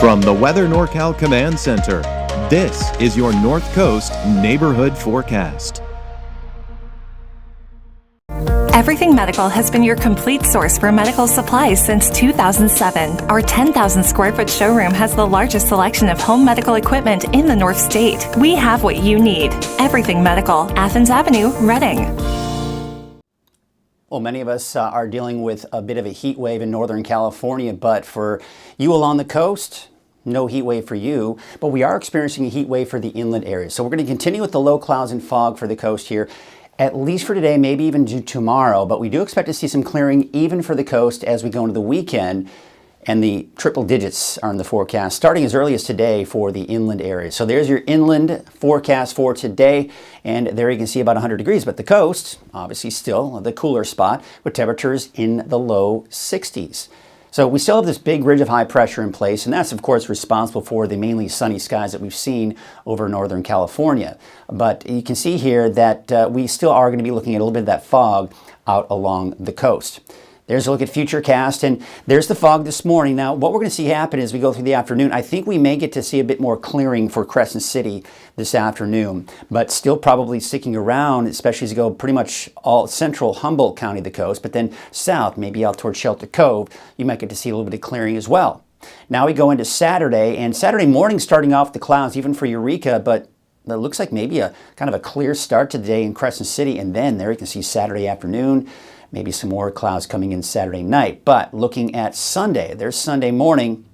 From the Weather NorCal Command Center, this is your North Coast Neighborhood Forecast. Everything Medical has been your complete source for medical supplies since 2007. Our 10,000 square foot showroom has the largest selection of home medical equipment in the North State. We have what you need. Everything Medical, Athens Avenue, Reading. Well, many of us are dealing with a bit of a heat wave in Northern California, but for you along the coast, no heat wave for you, but we are experiencing a heat wave for the inland areas. So we're going to continue with the low clouds and fog for the coast here, at least for today, maybe even tomorrow, but we do expect to see some clearing even for the coast as we go into the weekend, and the triple digits are in the forecast starting as early as today for the inland areas. So there's your inland forecast for today, and there you can see about 100 degrees, but the coast, obviously still the cooler spot with temperatures in the low 60s. So we still have this big ridge of high pressure in place, and that's of course responsible for the mainly sunny skies that we've seen over Northern California. But you can see here that we still are going to be looking at a little bit of that fog out along the coast. There's a look at Futurecast, and there's the fog this morning. Now, what we're going to see happen as we go through the afternoon, I think we may get to see a bit more clearing for Crescent City this afternoon, but still probably sticking around, especially as you go pretty much all central Humboldt County, the coast, but then south, maybe out towards Shelter Cove, you might get to see a little bit of clearing as well. Now we go into Saturday, and Saturday morning starting off the clouds, even for Eureka, but it looks like maybe a kind of a clear start to the day in Crescent City, and then there you can see Saturday afternoon, maybe some more clouds coming in Saturday night. But looking at Sunday, there's Sunday morning.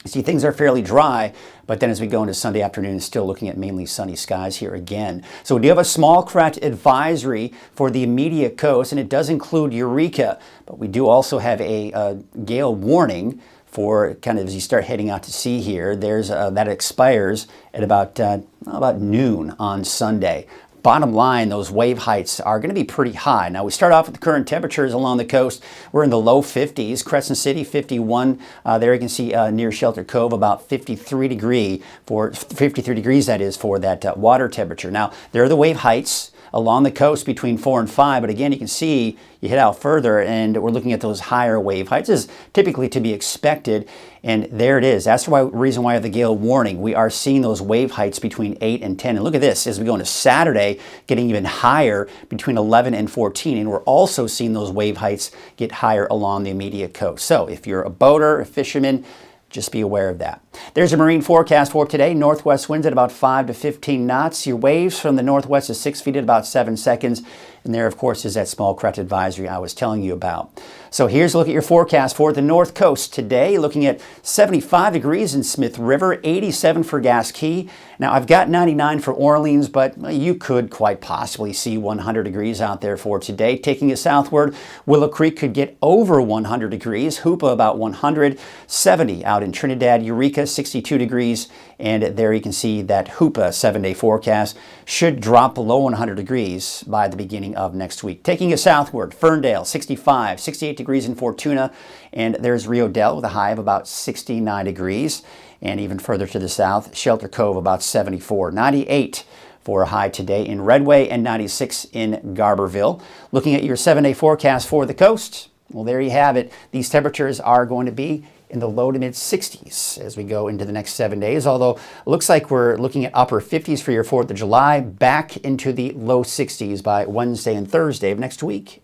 You see things are fairly dry, but then as we go into Sunday afternoon, still looking at mainly sunny skies here again. So we do have a small craft advisory for the immediate coast, and it does include Eureka, but we do also have a gale warning for kind of as you start heading out to sea here. There's that expires at about noon on Sunday. Bottom line, those wave heights are going to be pretty high. Now we start off with the current temperatures along the coast. We're in the low 50s. Crescent City 51. There you can see near Shelter Cove about 53 degrees that is for that water temperature. Now there are the wave heights along the coast between 4 and 5, but again you can see you head out further and we're looking at those higher wave heights as typically to be expected, and there it is. That's the reason why I have the gale warning. We are seeing those wave heights between 8 and 10, and look at this as we go into Saturday, getting even higher between 11 and 14, and we're also seeing those wave heights get higher along the immediate coast. So if you're a boater, a fisherman, just be aware of that. There's a marine forecast for today. Northwest winds at about 5 to 15 knots. Your waves from the northwest is 6 feet at about 7 seconds. And there, of course, is that small craft advisory I was telling you about. So here's a look at your forecast for the North Coast today. Looking at 75 degrees in Smith River, 87 for Gas Key. Now, I've got 99 for Orleans, but you could quite possibly see 100 degrees out there for today. Taking it southward, Willow Creek could get over 100 degrees. Hoopa about 100. 70 out in Trinidad. Eureka, 62 degrees. And there you can see that Hoopa 7-day forecast should drop below 100 degrees by the beginning of next week. Taking it southward, Ferndale 65, 68 degrees in Fortuna, and there's Rio Del with a high of about 69 degrees. And even further to the south, Shelter Cove about 74, 98 for a high today in Redway, and 96 in Garberville. Looking at your 7-day forecast for the coast, well, there you have it. These temperatures are going to be in the low to mid 60s as we go into the next 7 days, although it looks like we're looking at upper 50s for your 4th of July, back into the low 60s by Wednesday and Thursday of next week.